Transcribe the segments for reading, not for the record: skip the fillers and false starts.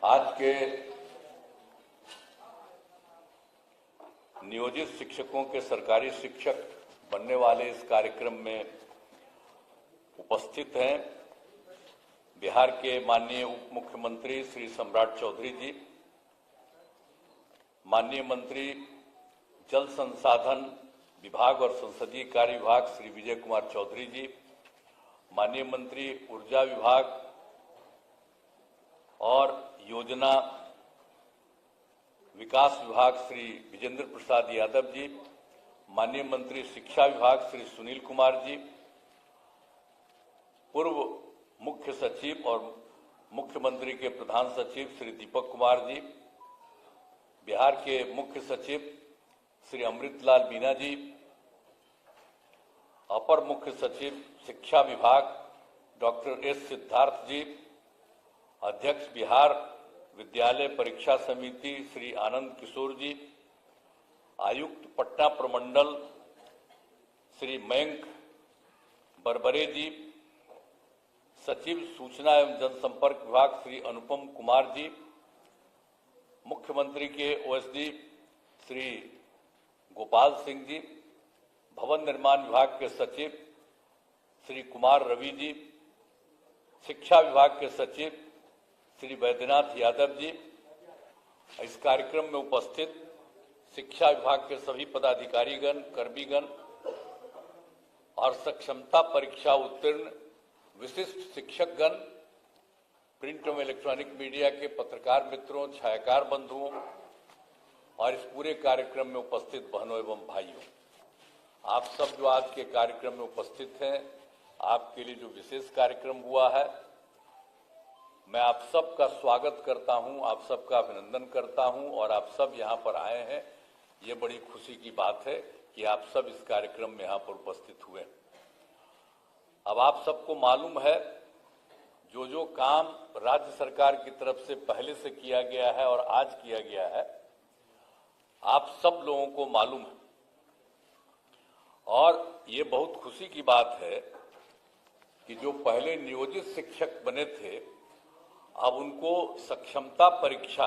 आज के नियोजित शिक्षकों के सरकारी शिक्षक बनने वाले इस कार्यक्रम में उपस्थित हैं बिहार के माननीय उप मुख्यमंत्री श्री सम्राट चौधरी जी, माननीय मंत्री जल संसाधन विभाग और संसदीय कार्य विभाग श्री विजय कुमार चौधरी जी, माननीय मंत्री ऊर्जा विभाग और योजना विकास विभाग श्री विजेंद्र प्रसाद यादव जी, माननीय मंत्री शिक्षा विभाग श्री सुनील कुमार जी, पूर्व मुख्य सचिव और मुख्यमंत्री के प्रधान सचिव श्री दीपक कुमार जी, बिहार के मुख्य सचिव श्री अमृतलाल मीना जी, अपर मुख्य सचिव शिक्षा विभाग डॉक्टर एस सिद्धार्थ जी, अध्यक्ष बिहार विद्यालय परीक्षा समिति श्री आनंद किशोर जी, आयुक्त पटना प्रमंडल श्री मयंक बरबरे जी, सचिव सूचना एवं जनसंपर्क विभाग श्री अनुपम कुमार जी, मुख्यमंत्री के ओएसडी श्री गोपाल सिंह जी, भवन निर्माण विभाग के सचिव श्री कुमार रवि जी, शिक्षा विभाग के सचिव श्री वैद्यनाथ यादव जी, इस कार्यक्रम में उपस्थित शिक्षा विभाग के सभी पदाधिकारीगण, कर्मीगण और सक्षमता परीक्षा उत्तीर्ण विशिष्ट शिक्षकगण, प्रिंट एवं इलेक्ट्रॉनिक मीडिया के पत्रकार मित्रों, छायाकार बंधुओं और इस पूरे कार्यक्रम में उपस्थित बहनों एवं भाइयों, आप सब जो आज के कार्यक्रम में उपस्थित हैं, आपके लिए जो विशेष कार्यक्रम हुआ है, मैं आप सबका स्वागत करता हूं, आप सबका अभिनंदन करता हूं और आप सब यहां पर आए हैं। ये बड़ी खुशी की बात है कि आप सब इस कार्यक्रम में यहां पर उपस्थित हुए। अब आप सबको मालूम है जो काम राज्य सरकार की तरफ से पहले से किया गया है और आज किया गया है, आप सब लोगों को मालूम है और ये बहुत खुशी की बात है कि जो पहले नियोजित शिक्षक बने थे, अब उनको सक्षमता परीक्षा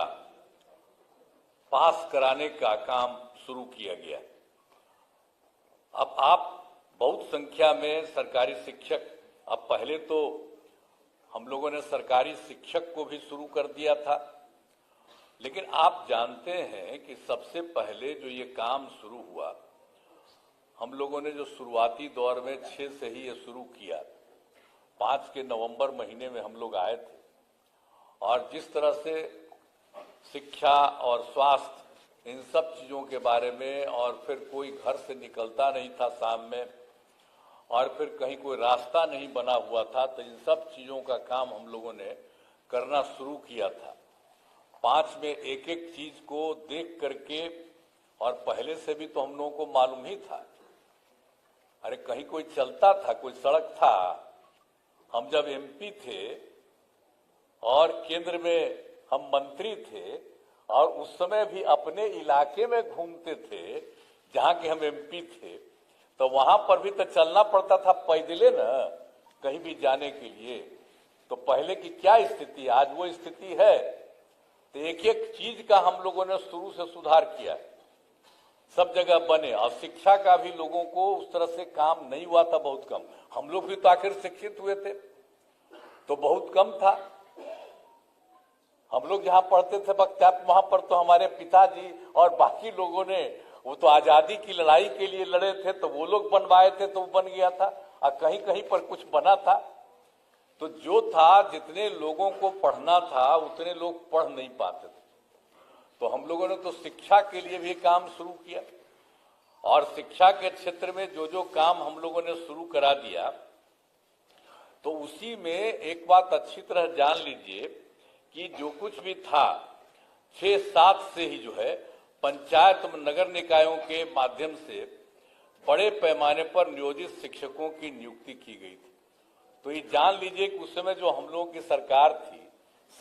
पास कराने का काम शुरू किया गया। अब आप बहुत संख्या में सरकारी शिक्षक, अब पहले तो हम लोगों ने सरकारी शिक्षक को भी शुरू कर दिया था, लेकिन आप जानते हैं कि सबसे पहले जो ये काम शुरू हुआ, हम लोगों ने जो शुरुआती दौर में 6 से ही ये शुरू किया। 5 के नवंबर महीने में हम लोग आए थे और जिस तरह से शिक्षा और स्वास्थ्य इन सब चीज़ों के बारे में, और फिर कोई घर से निकलता नहीं था शाम में, और फिर कहीं कोई रास्ता नहीं बना हुआ था, तो इन सब चीज़ों का काम हम लोगों ने करना शुरू किया था। 5 में एक एक चीज़ को देख करके, और पहले से भी तो हम लोगों को मालूम ही था, अरे कहीं कोई चलता था, कोई सड़क था। हम जब एमपी थे और केंद्र में हम मंत्री थे और उस समय भी अपने इलाके में घूमते थे जहां के हम एमपी थे, तो वहां पर भी तो चलना पड़ता था पैदले न, कहीं भी जाने के लिए। तो पहले की क्या स्थिति, आज वो स्थिति है। तो एक एक चीज का हम लोगों ने शुरू से सुधार किया, सब जगह बने। और शिक्षा का भी लोगों को उस तरह से काम नहीं हुआ था, बहुत कम। हम लोग भी तो आखिर शिक्षित हुए थे, तो बहुत कम था। हम लोग जहां पढ़ते थे बख्तियारपुर, वहां पर तो हमारे पिताजी और बाकी लोगों ने, वो तो आजादी की लड़ाई के लिए लड़े थे, तो वो लोग बनवाए थे, तो वो बन गया था। और कहीं कहीं पर कुछ बना था। तो जो था, जितने लोगों को पढ़ना था उतने लोग पढ़ नहीं पाते थे, तो हम लोगों ने तो शिक्षा के लिए भी काम शुरू किया। और शिक्षा के क्षेत्र में जो काम हम लोगों ने शुरू करा दिया, तो उसी में एक बात अच्छी तरह जान लीजिए कि जो कुछ भी था 6-7 से ही जो है पंचायत नगर निकायों के माध्यम से बड़े पैमाने पर नियोजित शिक्षकों की नियुक्ति की गई थी। तो ये जान लीजिए कि उस समय जो हम लोगों की सरकार थी,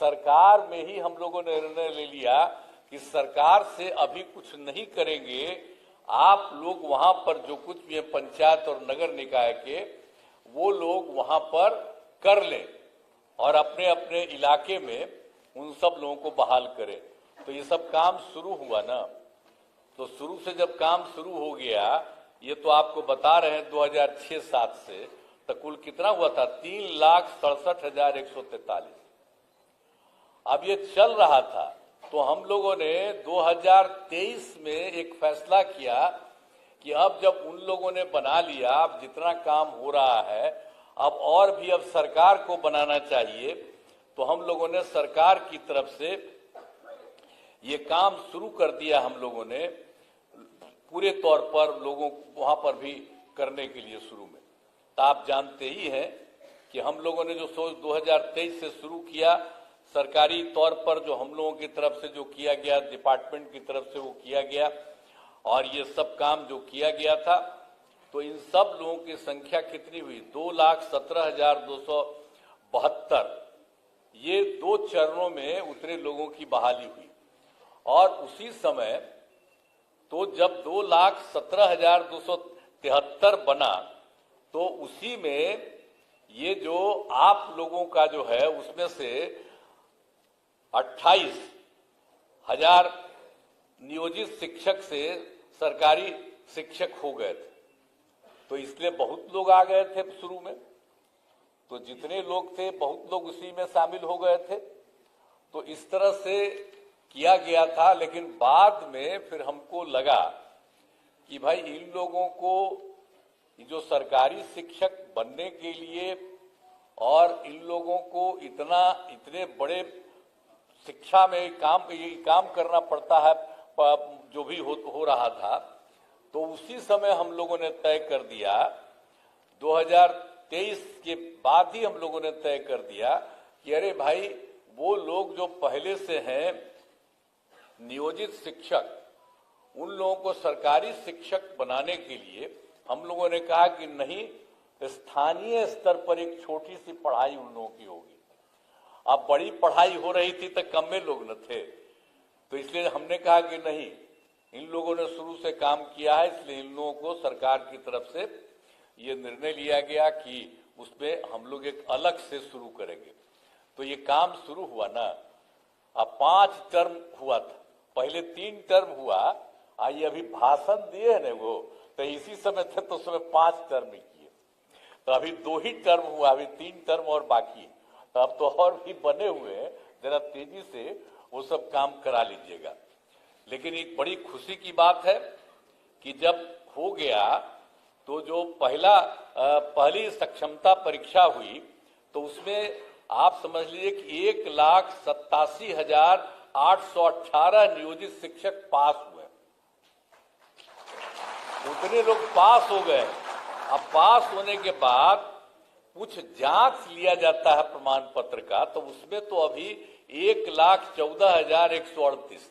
सरकार में ही हम लोगों ने निर्णय ले लिया कि सरकार से अभी कुछ नहीं करेंगे, आप लोग वहां पर जो कुछ भी है पंचायत और नगर निकाय के, वो लोग वहां पर कर लें और अपने अपने इलाके में उन सब लोगों को बहाल करें। तो ये सब काम शुरू हुआ ना, तो शुरू से जब काम शुरू हो गया, ये तो आपको बता रहे हैं 2006-07 से, तो कुल कितना हुआ था? 3,67,143। अब ये चल रहा था, तो हम लोगों ने 2023 में एक फैसला किया कि अब जब उन लोगों ने बना लिया, अब जितना काम हो रहा है अब और भी अब सरकार को बनाना चाहिए, तो हम लोगों ने सरकार की तरफ से ये काम शुरू कर दिया। हम लोगों ने पूरे तौर पर लोगों को वहां पर भी करने के लिए शुरू में, तो आप जानते ही हैं कि हम लोगों ने जो सोच 2023 से शुरू किया, सरकारी तौर पर जो हम लोगों की तरफ से जो किया गया, डिपार्टमेंट की तरफ से वो किया गया, और ये सब काम जो किया गया था, तो इन सब लोगों की संख्या कितनी हुई? 2,17,272। ये 2 चरणों में उतने लोगों की बहाली हुई। और उसी समय तो जब 2,17,273 बना, तो उसी में ये जो आप लोगों का जो है, उसमें से 28,000 नियोजित शिक्षक से सरकारी शिक्षक हो गए थे। तो इसलिए बहुत लोग आ गए थे शुरू में, तो जितने लोग थे बहुत लोग उसी में शामिल हो गए थे। तो इस तरह से किया गया था। लेकिन बाद में फिर हमको लगा कि भाई इन लोगों को जो सरकारी शिक्षक बनने के लिए और इन लोगों को इतने बड़े शिक्षा में काम करना पड़ता है, जो भी हो रहा था, तो उसी समय हम लोगों ने तय कर दिया, 2023 के बाद ही हम लोगों ने तय कर दिया कि अरे भाई वो लोग जो पहले से हैं नियोजित शिक्षक, उन लोगों को सरकारी शिक्षक बनाने के लिए हम लोगों ने कहा कि नहीं, स्थानीय स्तर पर एक छोटी सी पढ़ाई उन लोगों की होगी। अब बड़ी पढ़ाई हो रही थी तो कम में लोग न थे, तो इसलिए हमने कहा कि नहीं, इन लोगों ने शुरू से काम किया है, इसलिए इन लोगों को सरकार की तरफ से ये निर्णय लिया गया कि उसमें हम लोग एक अलग से शुरू करेंगे। तो ये काम शुरू हुआ ना, अब 5 टर्म हुआ था, पहले 3 टर्म हुआ, आइए अभी भाषण दिए है ना वो, तो इसी समय थे तो उसमें 5 टर्म ही किए, तो अभी 2 ही टर्म हुआ, अभी 3 टर्म और बाकी है। तो अब तो और भी बने हुए हैं, जरा तेजी से वो सब काम करा लीजिएगा। लेकिन एक बड़ी खुशी की बात है कि जब हो गया तो जो पहली सक्षमता परीक्षा हुई, तो उसमें आप समझ लीजिए कि 1,87,818 नियोजित शिक्षक पास हुए। उतने लोग पास हो गए। अब पास होने के बाद कुछ जांच लिया जाता है प्रमाण पत्र का, तो उसमें तो अभी 1,14,138,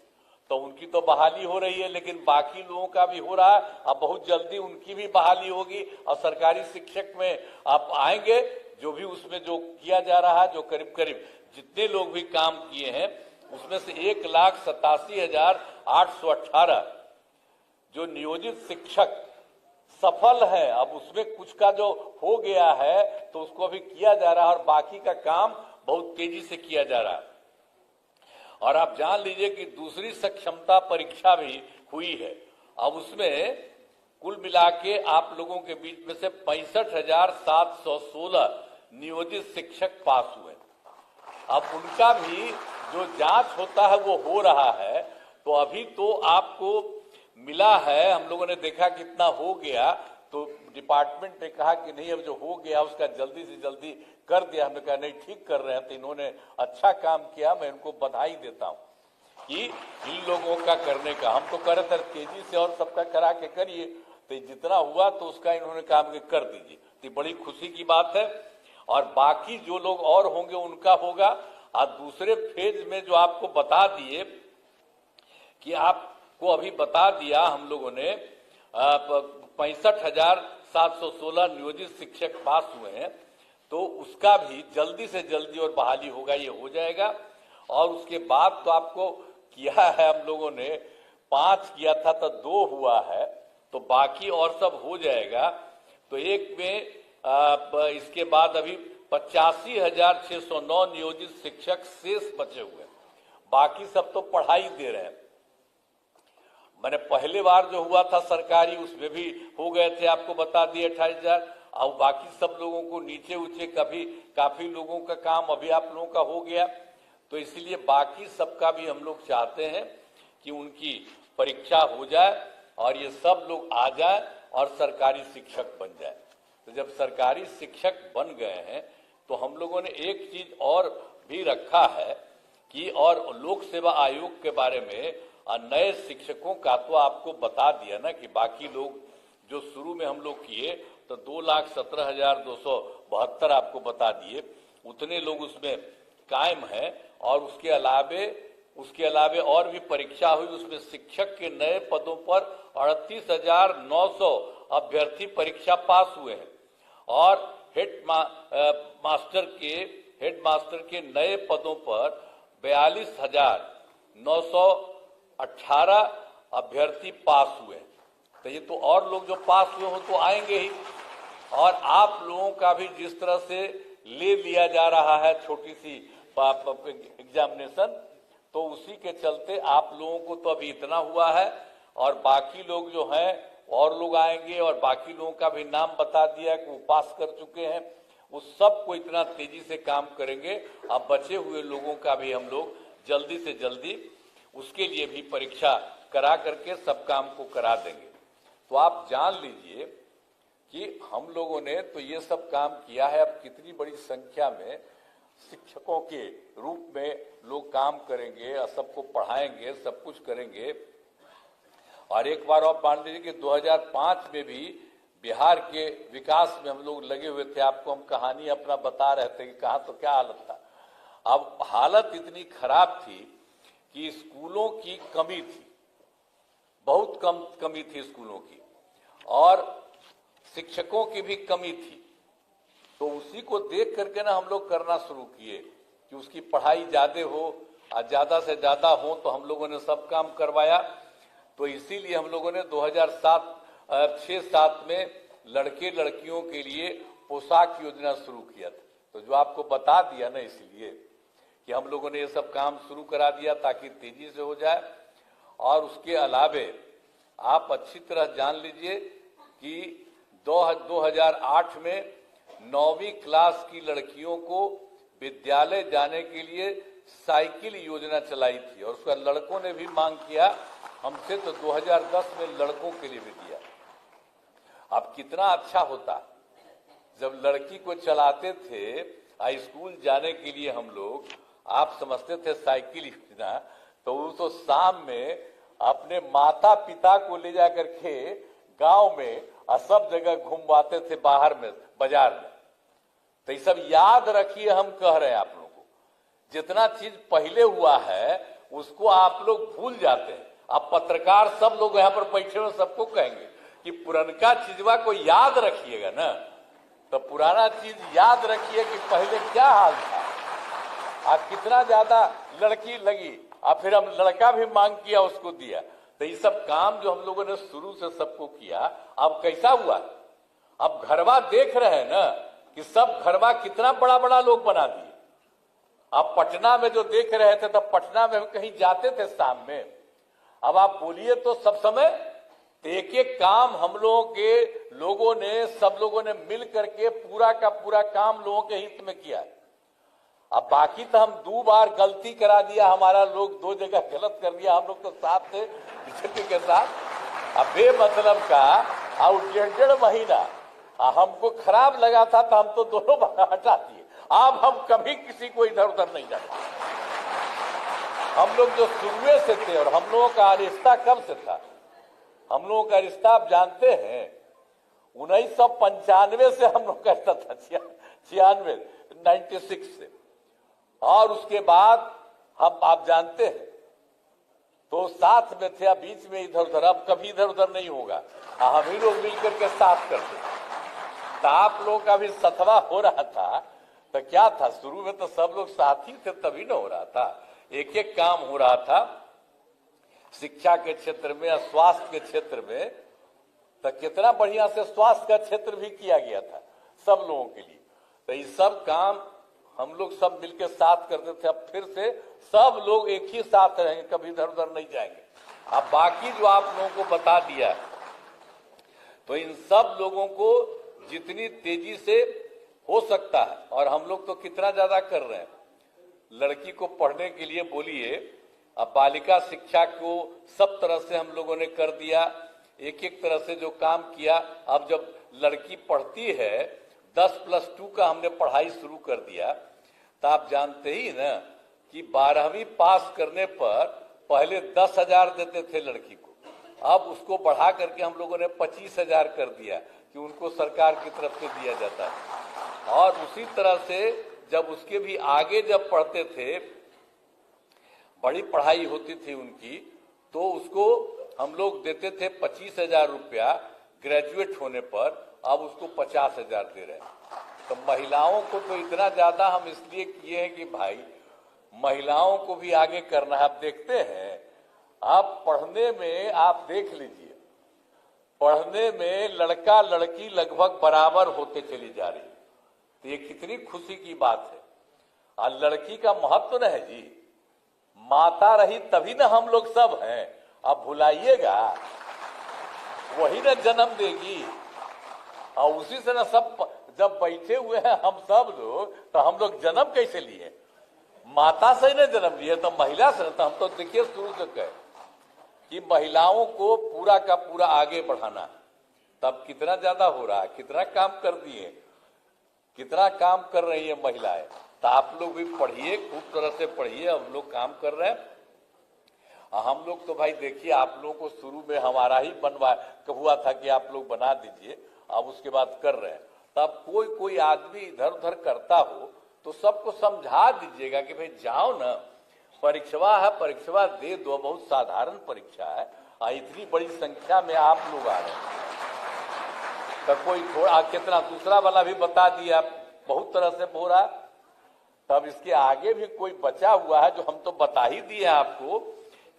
तो उनकी तो बहाली हो रही है, लेकिन बाकी लोगों का भी हो रहा है। अब बहुत जल्दी उनकी भी बहाली होगी और सरकारी शिक्षक में आप आएंगे, जो भी उसमें जो किया जा रहा है, जो करीब करीब जितने लोग भी काम किए हैं, उसमें से 1,87,818 जो नियोजित शिक्षक सफल है। अब उसमें कुछ का जो हो गया है तो उसको अभी किया जा रहा है, और बाकी का काम बहुत तेजी से किया जा रहा है। और आप जान लीजिए कि दूसरी सक्षमता परीक्षा भी हुई है। अब उसमें कुल मिला के आप लोगों के बीच में से 65,716 नियोजित शिक्षक पास हुए। अब उनका भी जो जांच होता है वो हो रहा है। तो अभी तो आपको मिला है, हम लोगों ने देखा कितना हो गया, तो डिपार्टमेंट ने कहा कि नहीं, अब जो हो गया उसका जल्दी से जल्दी कर दिया। हमने कहा नहीं, ठीक कर रहे हैं, तो इन्होंने अच्छा काम किया, मैं इनको बधाई देता हूं कि इन लोगों का करने का। हम तो कर रहे थे तेजी से और सबका करा के करिए, तो जितना हुआ तो उसका इन्होंने काम कर दीजिए, तो बड़ी खुशी की बात है। और बाकी जो लोग और होंगे उनका होगा। और दूसरे फेज में जो आपको बता दिए कि आपको अभी बता दिया हम लोगों ने 65,716 नियोजित शिक्षक पास हुए हैं, तो उसका भी जल्दी से जल्दी और बहाली होगा, ये हो जाएगा। और उसके बाद तो आपको किया है हम लोगों ने 5 किया था तो 2 हुआ है, तो बाकी और सब हो जाएगा। तो एक में इसके बाद अभी 85,609 नियोजित शिक्षक शेष बचे हुए हैं, बाकी सब तो पढ़ाई दे रहे हैं। मैंने पहले बार जो हुआ था सरकारी, उसमें भी हो गए थे, आपको बता दिए 28,000, और बाकी सब लोगों को नीचे ऊंचे काफी लोगों का काम अभी आप लोगों का हो गया। तो इसलिए बाकी सबका भी हम लोग चाहते हैं कि उनकी परीक्षा हो जाए और ये सब लोग आ जाए और सरकारी शिक्षक बन जाए। तो जब सरकारी शिक्षक बन गए हैं तो हम लोगों ने एक चीज और भी रखा है कि, और लोक सेवा आयोग के बारे में नए शिक्षकों का तो आपको बता दिया ना कि बाकी लोग जो शुरू में हम लोग किए तो 2,17,272 आपको बता दिए, उतने लोग उसमें कायम हैं। और उसके अलावे और भी परीक्षा हुई, उसमें शिक्षक के नए पदों पर 38,900 अभ्यर्थी परीक्षा पास हुए हैं और हेड मास्टर के नए पदों पर 42,918 अभ्यर्थी पास हुए हैं। तो ये तो और लोग जो पास हुए हो तो आएंगे ही, और आप लोगों का भी जिस तरह से ले लिया जा रहा है छोटी सी एग्जामिनेशन, तो उसी के चलते आप लोगों को तो अभी इतना हुआ है और बाकी लोग जो हैं और लोग आएंगे, और बाकी लोगों का भी नाम बता दिया कि वो पास कर चुके हैं, उस सब को इतना तेजी से काम करेंगे। अब बचे हुए लोगों का भी हम लोग जल्दी से जल्दी उसके लिए भी परीक्षा करा करके सब काम को करा देंगे। तो आप जान लीजिए कि हम लोगों ने तो ये सब काम किया है। अब कितनी बड़ी संख्या में शिक्षकों के रूप में लोग काम करेंगे और सबको पढ़ाएंगे, सब कुछ करेंगे। और एक बार आप मान लीजिए कि 2005 में भी बिहार के विकास में हम लोग लगे हुए थे, आपको हम कहानी अपना बता रहे थे कि कहाँ तो क्या हालत था। अब हालत इतनी खराब थी कि स्कूलों की कमी थी, बहुत कम कमी थी स्कूलों की, और शिक्षकों की भी कमी थी। तो उसी को देख करके ना हम लोग करना शुरू किए कि उसकी पढ़ाई ज्यादा हो और ज्यादा से ज्यादा हो, तो हम लोगों ने सब काम करवाया। तो इसीलिए हम लोगों ने 2006-07 में लड़के लड़कियों के लिए पोशाक योजना शुरू किया था। तो जो आपको बता दिया ना, इसलिए कि हम लोगों ने ये सब काम शुरू करा दिया ताकि तेजी से हो जाए। और उसके अलावे आप अच्छी तरह जान लीजिए कि 2008 में 9वीं क्लास की लड़कियों को विद्यालय जाने के लिए साइकिल योजना चलाई थी, और उसका लड़कों ने भी मांग किया हमसे, तो 2010 में लड़कों के लिए भी दिया। अब कितना अच्छा होता जब लड़की को चलाते थे स्कूल जाने के लिए हम लोग, आप समझते थे साइकिल योजना, तो वो तो शाम में अपने माता पिता को ले जाकर के गांव में और सब जगह घुमवाते थे, बाहर में बाजार में। तो ये सब याद रखिए, हम कह रहे हैं आप लोगों को, जितना चीज पहले हुआ है उसको आप लोग भूल जाते हैं। अब पत्रकार सब लोग यहाँ पर बैठे हुए सबको कहेंगे कि पुरानका चीजवा को याद रखिएगा ना, तो पुराना चीज याद रखिए कि पहले क्या हाल था, आज कितना ज्यादा लड़की लगी, और फिर हम लड़का भी मांग किया, उसको दिया। तो ये सब काम जो हम लोगों ने शुरू से सबको किया, अब कैसा हुआ, अब घरवा देख रहे हैं ना कि सब घरवा कितना बड़ा बड़ा लोग बना दिए। अब पटना में जो देख रहे थे, तब पटना में कहीं जाते थे शाम में, अब आप बोलिए तो सब समय एक एक काम हम लोगों के सब लोगों ने मिल करके पूरा का पूरा काम लोगों के हित में किया। अब बाकी तो हम 2 बार गलती करा दिया, हमारा लोग 2 जगह गलत कर दिया, हम लोग तो साथ थे बीजेपी के साथ। अब बेमतलब का और 1.5 महीना हमको खराब लगा था, तो हम तो दोनों बार हटा दिए। अब हम कभी किसी को इधर उधर नहीं जाते। हम लोग जो शुरू से थे, और हम लोगों का रिश्ता कब से था, हम लोगों का रिश्ता आप जानते हैं 1995 से हम लोग का रिश्ता था, 96 से। और उसके बाद हम आप जानते हैं तो साथ में थे, बीच में इधर उधर, अब कभी इधर उधर नहीं होगा, हम ही लोग मिलकर के साथ करते। तो आप लोगों का भी सतवा हो रहा था, तो क्या था, शुरू में तो सब लोग साथी थे, तभी ना हो रहा था, एक एक काम हो रहा था। शिक्षा के क्षेत्र में, स्वास्थ्य के क्षेत्र में, तो कितना बढ़िया से स्वास्थ्य का क्षेत्र भी किया गया था सब लोगों के लिए। तो ये सब काम हम लोग सब मिलकर साथ करते थे। अब फिर से सब लोग एक ही साथ रहेंगे, कभी इधर उधर नहीं जाएंगे। अब बाकी जो आप लोगों को बता दिया, तो इन सब लोगों को जितनी तेजी से हो सकता है, और हम लोग तो कितना ज्यादा कर रहे हैं, लड़की को पढ़ने के लिए बोलिए, अब बालिका शिक्षा को सब तरह से हम लोगों ने कर दिया, एक एक तरह से जो काम किया। अब जब लड़की पढ़ती है 10+2 का हमने पढ़ाई शुरू कर दिया, तो आप जानते ही ना कि 12वीं पास करने पर पहले 10,000 देते थे लड़की को, अब उसको बढ़ा करके हम लोगों ने 25,000 कर दिया कि उनको सरकार की तरफ से दिया जाता है। और उसी तरह से जब उसके भी आगे जब पढ़ते थे, बड़ी पढ़ाई होती थी उनकी, तो उसको हम लोग देते थे 25,000 रुपया ग्रेजुएट होने पर, अब उसको 50,000 दे रहे हैं। तो महिलाओं को तो इतना ज्यादा हम इसलिए किए हैं कि भाई महिलाओं को भी आगे करना है। आप देखते हैं, आप पढ़ने में आप देख लीजिए, पढ़ने में लड़का लड़की लगभग बराबर होते चली जा रही है, तो ये कितनी खुशी की बात है। और लड़की का महत्व न है जी, माता रही तभी ना हम लोग सब हैं। अब भुलाइएगा, वही ना जन्म देगी, और उसी से ना सब जब बैठे हुए हैं हम सब लोग, तो हम लोग जन्म कैसे लिए? माता से ही ना जन्म लिए, तो महिला से। तो हम तो देखिए शुरू से कहे कि महिलाओं को पूरा का पूरा आगे बढ़ाना, तब कितना ज्यादा हो रहा है, कितना काम कर दिए, कितना काम कर रही है महिलाएं। तो आप लोग भी पढ़िए, खूब तरह से पढ़िए, हम लोग काम कर रहे हैं। हम लोग तो भाई देखिए, आप लोगों को शुरू में हमारा ही बनवा हुआ था कि आप लोग बना दीजिए, अब उसके बाद कर रहे हैं। तब कोई आदमी इधर उधर करता हो तो सबको समझा दीजिएगा कि भाई जाओ ना, परीक्षा है, परीक्षा दे दो, बहुत साधारण परीक्षा है, इतनी बड़ी संख्या में आप लोग आ रहे हैं। तो कोई थोड़ा कितना दूसरा वाला भी बता दिया, बहुत तरह से हो रहा। तब इसके आगे भी कोई बचा हुआ है जो हम तो बता ही दिए आपको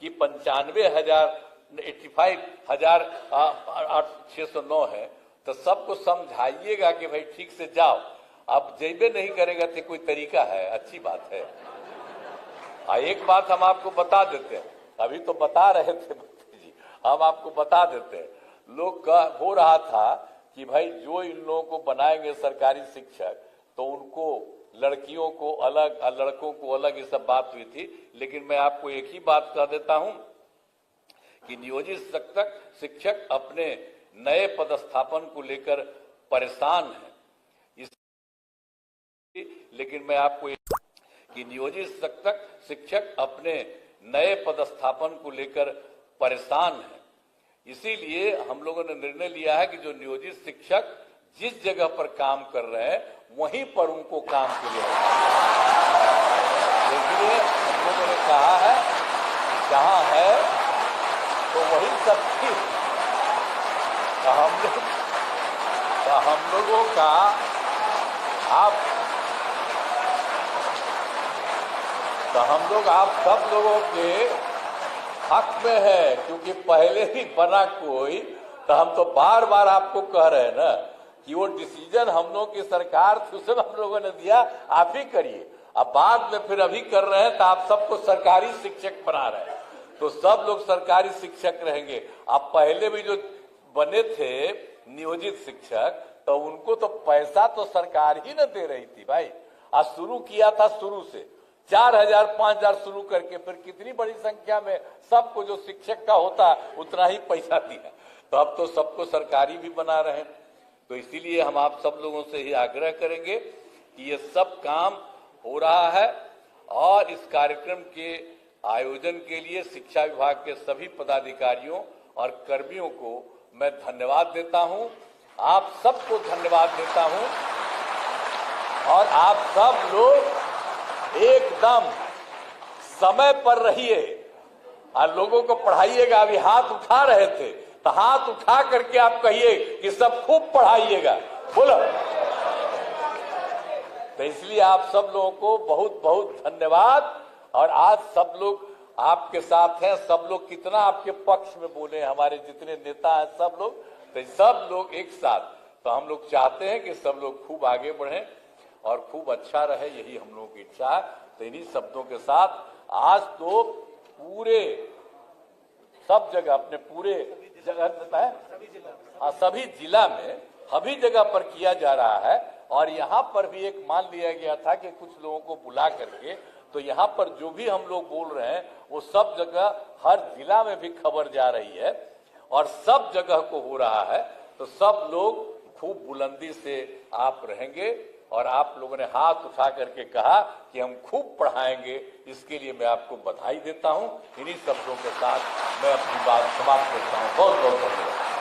कि 95,609 है। तो सबको समझाइएगा कि भाई ठीक से जाओ। अब जेबे नहीं करेगा तो कोई तरीका है? अच्छी बात है। एक बात हम आपको बता देते हैं, अभी तो बता रहे थे जी, हम आपको बता देते हैं। लोग का हो रहा था कि भाई जो इन लोगों को बनाएंगे सरकारी शिक्षक, तो उनको लड़कियों को अलग और लड़कों को अलग, ये सब बात हुई थी। लेकिन मैं आपको एक ही बात कह देता हूं कि नियोजित शिक्षक अपने नए पदस्थापन को लेकर परेशान है। लेकिन मैं आपको कि नियोजित शिक्षक अपने नए पदस्थापन को लेकर परेशान है। इसीलिए हम लोगों ने निर्णय लिया है कि जो नियोजित शिक्षक जिस जगह पर काम कर रहे हैं वहीं पर उनको काम के लिए, इसलिए हम लोगों ने कहा है जहां है तो वही सब ठीक। तो हम लोगों का हम लोग आप सब लोगों के हक में है, क्योंकि पहले ही बना कोई। तो हम तो बार बार आपको कह रहे हैं ना कि वो डिसीजन हम लोग की सरकार थी, उसे हम लोगों ने दिया, आप ही करिए। अब बाद में फिर अभी कर रहे हैं तो आप सबको सरकारी शिक्षक बना रहे हैं, तो सब लोग सरकारी शिक्षक रहेंगे। अब पहले भी जो बने थे नियोजित शिक्षक, तो उनको तो पैसा तो सरकार ही न दे रही थी भाई। आज शुरू किया था, शुरू से 4,000 5,000 शुरू करके फिर कितनी बड़ी संख्या में सबको जो शिक्षक का होता उतना ही पैसा दिया। तो अब तो सबको सरकारी भी बना रहे हैं। तो इसीलिए हम आप सब लोगों से ही आग्रह करेंगे कि ये सब काम हो रहा है। और इस कार्यक्रम के आयोजन के लिए शिक्षा विभाग के सभी पदाधिकारियों और कर्मियों को मैं धन्यवाद देता हूं, आप सबको धन्यवाद देता हूं। और आप सब लोग एकदम समय पर रहिए और लोगों को पढ़ाइएगा। अभी हाथ उठा रहे थे, तो हाथ उठा करके आप कहिए कि सब खूब पढ़ाइएगा, बोलो। तो इसलिए आप सब लोगों को बहुत बहुत धन्यवाद। और आज सब लोग आपके साथ हैं, सब लोग कितना आपके पक्ष में बोले, हमारे जितने नेता हैं सब लोग, तो सब लोग एक साथ। तो हम लोग चाहते हैं कि सब लोग खूब आगे बढ़ें और खूब अच्छा रहे, यही हम लोगों की इच्छा है। तो इन्हीं शब्दों के साथ आज तो पूरे सब जगह अपने पूरे जगह सभी जिला में सभी जगह पर किया जा रहा है। और यहाँ पर भी एक मान लिया गया था कि कुछ लोगों को बुला करके, तो यहाँ पर जो भी हम लोग बोल रहे हैं वो सब जगह हर जिला में भी खबर जा रही है और सब जगह को हो रहा है। तो सब लोग खूब बुलंदी से आप रहेंगे और आप लोगों ने हाथ उठा करके कहा कि हम खूब पढ़ाएंगे, इसके लिए मैं आपको बधाई देता हूं। इन्हीं शब्दों के साथ मैं अपनी बात समाप्त करता हूं। बहुत बहुत धन्यवाद।